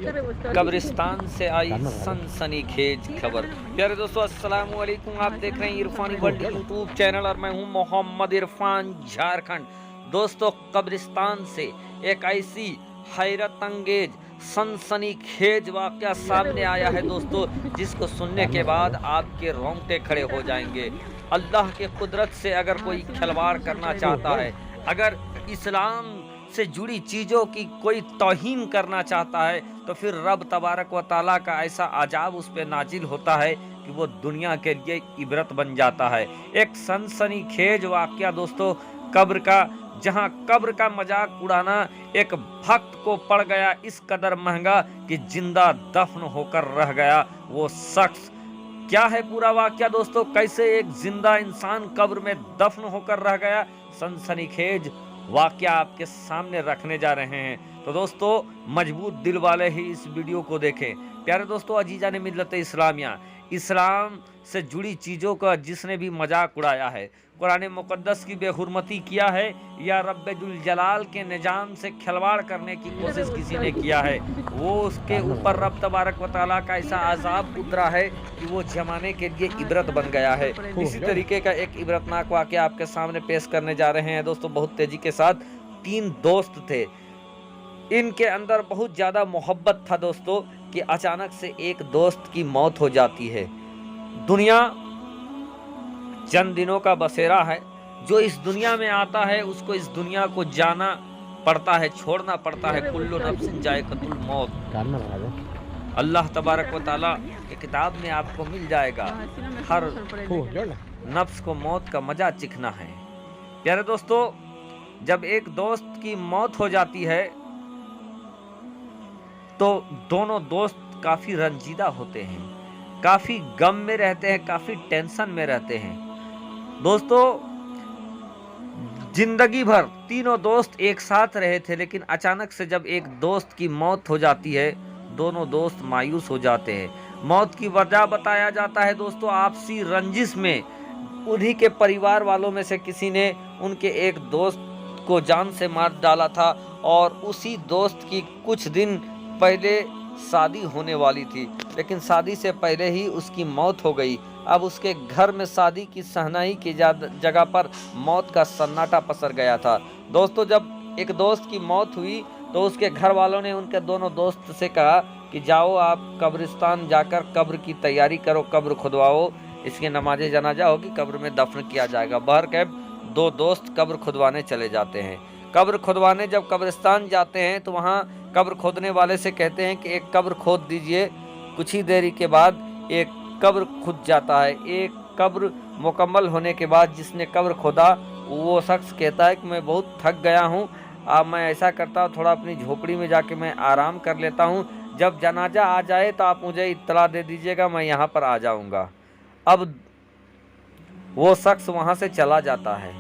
कब्रिस्तान से आई सनसनीखेज खबर। प्यारे दोस्तों, अस्सलाम वालेकुम। आप देख रहे हैं इरफानी वर्ल्ड यूट्यूब चैनल और मैं हूं मोहम्मद इरफान, झारखंड। दोस्तों, कब्रिस्तान से एक ऐसी हैरत अंगेज सनसनीखेज वाकया सामने आया है दोस्तों, जिसको सुनने के बाद आपके रोंगटे खड़े हो जाएंगे। अल्लाह के कुदरत से अगर कोई खिलवाड़ करना चाहता है, अगर इस्लाम से जुड़ी चीज़ों की कोई तौहीन करना चाहता है, तो फिर रब तबारक व ताला का ऐसा अजाब उस पर नाजिल होता है कि वो दुनिया के लिए इबरत बन जाता है। एक सनसनीखेज वाकया दोस्तों कब्र का, जहां कब्र का मजाक उड़ाना एक भक्त को पड़ गया इस कदर महंगा कि जिंदा दफन होकर रह गया वो शख्स। क्या है पूरा वाकया दोस्तों, कैसे एक जिंदा इंसान कब्र में दफन होकर रह गया, सनसनीखेज वाकया आपके सामने रखने जा रहे हैं। तो दोस्तों, मजबूत दिल वाले ही इस वीडियो को देखें। प्यारे दोस्तों, अजीजा ने मिल्लत इस्लामिया, इस्लाम से जुड़ी चीज़ों का जिसने भी मजाक उड़ाया है, कुरान मुकद्दस की बेहुरमती किया है, या रब्बुल जलाल के निजाम से खिलवाड़ करने की कोशिश किसी ने किया है, वो उसके ऊपर रब तबारक व तआला का ऐसा अजाब उतरा है कि वो जमाने के लिए इबरत बन गया है। इसी तरीके का एक इबरतनाक वाकया आपके सामने पेश करने जा रहे हैं दोस्तों, बहुत तेजी के साथ। 3 दोस्त थे, इनके अंदर बहुत ज़्यादा मोहब्बत था दोस्तों कि अचानक से एक दोस्त की मौत हो जाती है। दुनिया चंद दिनों का बसेरा है, जो इस दुनिया में आता है उसको इस दुनिया को जाना पड़ता है, छोड़ना पड़ता है। कुल्लु नफ्सिन जायक़तुल मौत, अल्लाह तबारक व ताला की किताब में आपको मिल जाएगा। हर नफ्स को मौत का मजा चिखना है। प्यारे दोस्तों, जब एक दोस्त की मौत हो जाती है तो दोनों दोस्त काफी रंजीदा होते हैं, काफी गम में रहते हैं, काफी टेंशन में रहते हैं। दोस्तों, जिंदगी भर तीनों दोस्त एक साथ रहे थे, लेकिन अचानक से जब एक दोस्त की मौत हो जाती है, दोनों दोस्त मायूस हो जाते हैं। मौत की वजह बताया जाता है दोस्तों, आपसी रंजिश में उन्हीं के परिवार वालों में से किसी ने उनके एक दोस्त को जान से मार डाला था, और उसी दोस्त की कुछ दिन पहले शादी होने वाली थी, लेकिन शादी से पहले ही उसकी मौत हो गई। अब उसके घर में शादी की सहनाई की जगह पर मौत का सन्नाटा पसर गया था। दोस्तों, जब एक दोस्त की मौत हुई तो उसके घर वालों ने उनके दोनों दोस्त से कहा कि जाओ आप कब्रिस्तान जाकर कब्र की तैयारी करो, कब्र खुदवाओ, इसकी नमाज जनाजा होगी, कब्र में दफन किया जाएगा। बहरकैफ 2 दोस्त कब्र खुदवाने चले जाते हैं। कब्र खुदवाने जब कब्रिस्तान जाते हैं तो वहाँ कब्र खोदने वाले से कहते हैं कि एक कब्र खोद दीजिए। कुछ ही देरी के बाद एक कब्र खुद जाता है। एक कब्र मुकम्मल होने के बाद जिसने कब्र खोदा वो शख्स कहता है कि मैं बहुत थक गया हूँ, अब मैं ऐसा करता हूँ, थोड़ा अपनी झोपड़ी में जाके मैं आराम कर लेता हूँ, जब जनाजा आ जाए तो आप मुझे इत्तला दे दीजिएगा, मैं यहाँ पर आ जाऊँगा। अब वो शख्स वहाँ से चला जाता है।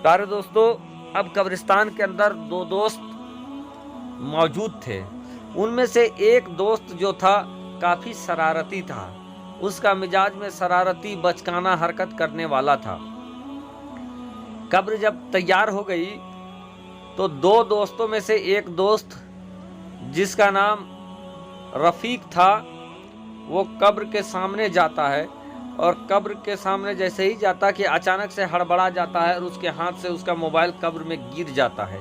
प्यारे दोस्तों, अब कब्रिस्तान के अंदर 2 दोस्त मौजूद थे। उनमें से एक दोस्त जो था काफ़ी शरारती था, उसका मिजाज में शरारती बचकाना हरकत करने वाला था। कब्र जब तैयार हो गई तो 2 दोस्तों में से एक दोस्त जिसका नाम रफ़ीक था, वो कब्र के सामने जाता है, और कब्र के सामने जैसे ही जाता कि अचानक से हड़बड़ा जाता है और उसके हाथ से उसका मोबाइल कब्र में गिर जाता है।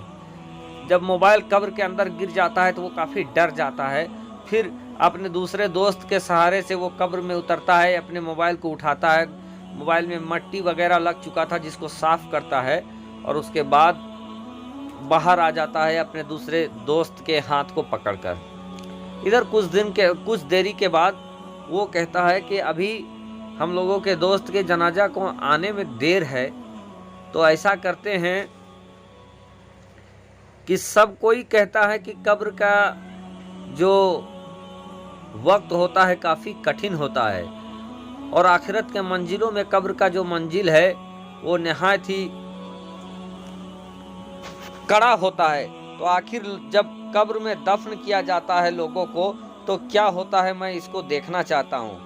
जब मोबाइल कब्र के अंदर गिर जाता है तो वो काफ़ी डर जाता है। फिर अपने दूसरे दोस्त के सहारे से वो कब्र में उतरता है, अपने मोबाइल को उठाता है, मोबाइल में मट्टी वगैरह लग चुका था जिसको साफ़ करता है, और उसके बाद बाहर आ जाता है अपने दूसरे दोस्त के हाथ को पकड़कर। इधर कुछ देरी के बाद वो कहता है कि अभी हम लोगों के दोस्त के जनाजा को आने में देर है, तो ऐसा करते हैं कि सब कोई कहता है कि कब्र का जो वक्त होता है काफ़ी कठिन होता है, और आखिरत के मंजिलों में कब्र का जो मंजिल है वो नहायत ही कड़ा होता है। तो आखिर जब कब्र में दफन किया जाता है लोगों को तो क्या होता है, मैं इसको देखना चाहता हूँ।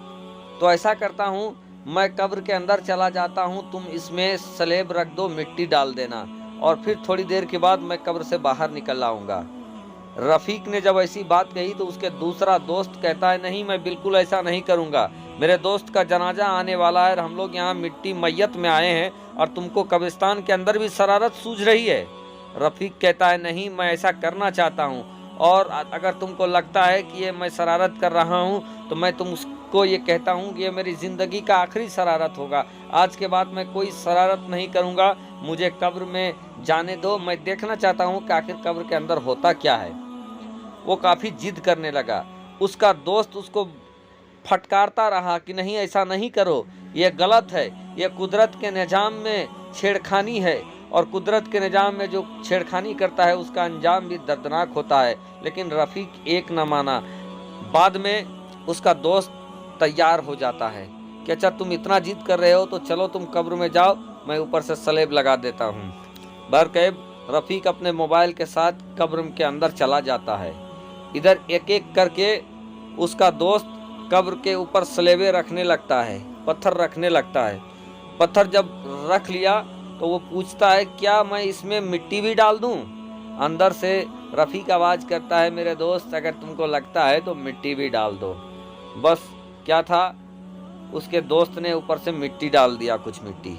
तो ऐसा करता हूँ, मैं कब्र के अंदर चला जाता हूँ, तुम इसमें स्लेब रख दो, मिट्टी डाल देना, और फिर थोड़ी देर के बाद मैं कब्र से बाहर निकल आऊँगा। रफ़ीक ने जब ऐसी बात कही तो उसके दूसरा दोस्त कहता है, नहीं मैं बिल्कुल ऐसा नहीं करूँगा, मेरे दोस्त का जनाजा आने वाला है और हम लोग यहाँ मिट्टी मैयत में आए हैं और तुमको कब्रिस्तान के अंदर भी शरारत सूझ रही है। रफ़ीक कहता है, नहीं मैं ऐसा करना चाहता हूँ, और अगर तुमको लगता है कि ये मैं शरारत कर रहा हूँ तो मैं तुमको ये कहता हूँ कि ये मेरी ज़िंदगी का आखिरी शरारत होगा। आज के बाद मैं कोई शरारत नहीं करूँगा, मुझे कब्र में जाने दो, मैं देखना चाहता हूँ कि आखिर कब्र के अंदर होता क्या है। वो काफ़ी जिद करने लगा। उसका दोस्त उसको फटकारता रहा कि नहीं ऐसा नहीं करो, ये गलत है, ये कुदरत के निज़ाम में छेड़खानी है और कुदरत के निज़ाम में जो छेड़खानी करता है उसका अंजाम भी दर्दनाक होता है। लेकिन रफ़ीक एक न माना। बाद में उसका दोस्त तैयार हो जाता है कि अच्छा तुम इतना जिद कर रहे हो तो चलो तुम कब्र में जाओ, मैं ऊपर से स्लेब लगा देता हूँ। बहरकैफ रफ़ीक अपने मोबाइल के साथ कब्र के अंदर चला जाता है। इधर एक एक करके उसका दोस्त कब्र के ऊपर स्लेबें रखने लगता है, पत्थर रखने लगता है। पत्थर जब रख लिया तो वो पूछता है, क्या मैं इसमें मिट्टी भी डाल दूं? अंदर से रफ़ीक आवाज़ करता है, मेरे दोस्त अगर तुमको लगता है तो मिट्टी भी डाल दो। बस क्या था, उसके दोस्त ने ऊपर से मिट्टी डाल दिया, कुछ मिट्टी।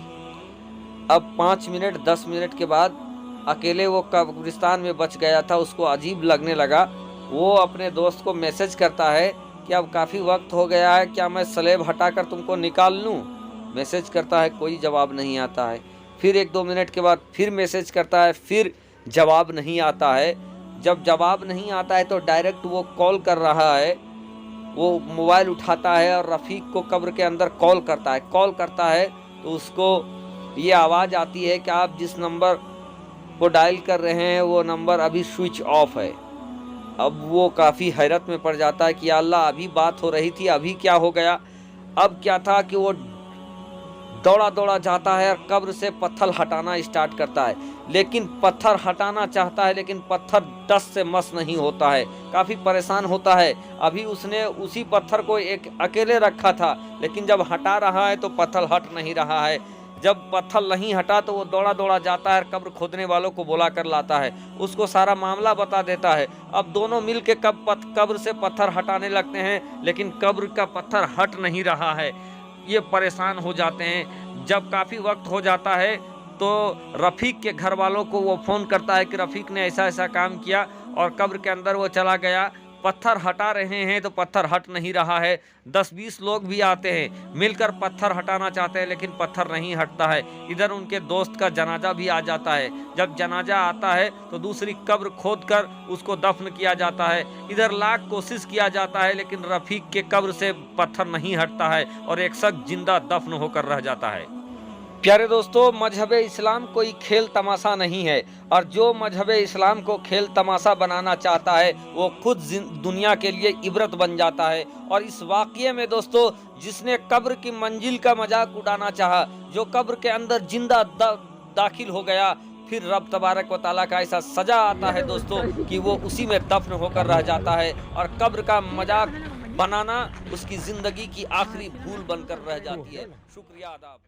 अब 5 मिनट 10 मिनट के बाद अकेले वो कब्रिस्तान में बच गया था, उसको अजीब लगने लगा। वो अपने दोस्त को मैसेज करता है कि अब काफ़ी वक्त हो गया है, क्या मैं स्लेब हटाकर तुमको निकाल लूँ? मैसेज करता है, कोई जवाब नहीं आता है। फिर 1-2 मिनट के बाद फिर मैसेज करता है, फिर जवाब नहीं आता है। जब जवाब नहीं आता है तो डायरेक्ट वो कॉल कर रहा है। वो मोबाइल उठाता है और रफ़ीक को कब्र के अंदर कॉल करता है। कॉल करता है तो उसको ये आवाज़ आती है कि आप जिस नंबर को डायल कर रहे हैं वो नंबर अभी स्विच ऑफ है। अब वो काफ़ी हैरत में पड़ जाता है कि या अल्लाह, अभी बात हो रही थी, अभी क्या हो गया? अब क्या था कि वो दौड़ा दौड़ा जाता है और कब्र से पत्थर हटाना स्टार्ट करता है। लेकिन पत्थर हटाना चाहता है लेकिन पत्थर दस से मस नहीं होता है, काफ़ी परेशान होता है। अभी उसने उसी पत्थर को एक अकेले रखा था, लेकिन जब हटा रहा है तो पत्थर हट नहीं रहा है। जब पत्थर नहीं हटा तो वो दौड़ा दौड़ा जाता है, कब्र खोदने वालों को बुला कर लाता है, उसको सारा मामला बता देता है। अब दोनों मिल के कब्र से पत्थर हटाने लगते हैं, लेकिन कब्र का पत्थर हट नहीं रहा है। ये परेशान हो जाते हैं। जब काफ़ी वक्त हो जाता है तो रफ़ीक के घर वालों को वो फ़ोन करता है कि रफ़ीक ने ऐसा ऐसा काम किया और कब्र के अंदर वो चला गया। पत्थर हटा रहे हैं तो पत्थर हट नहीं रहा है। 10-20 लोग भी आते हैं, मिलकर पत्थर हटाना चाहते हैं, लेकिन पत्थर नहीं हटता है। इधर उनके दोस्त का जनाजा भी आ जाता है। जब जनाजा आता है तो दूसरी कब्र खोदकर उसको दफन किया जाता है। इधर लाख कोशिश किया जाता है, लेकिन रफ़ीक के कब्र से पत्थर नहीं हटता है और एक शख्स जिंदा दफन होकर रह जाता है। प्यारे दोस्तों, मजहब इस्लाम कोई खेल तमाशा नहीं है, और जो मजहब इस्लाम को खेल तमाशा बनाना चाहता है वो खुद दुनिया के लिए इबरत बन जाता है। और इस वाक़ये में दोस्तों, जिसने कब्र की मंजिल का मजाक उड़ाना चाहा, जो कब्र के अंदर जिंदा दाखिल हो गया, फिर रब तबारक व तआला का ऐसा सजा आता है दोस्तों कि वो उसी में दफन होकर रह जाता है, और कब्र का मजाक बनाना उसकी ज़िंदगी की आखिरी भूल बनकर रह जाती है। शुक्रिया, आदाब।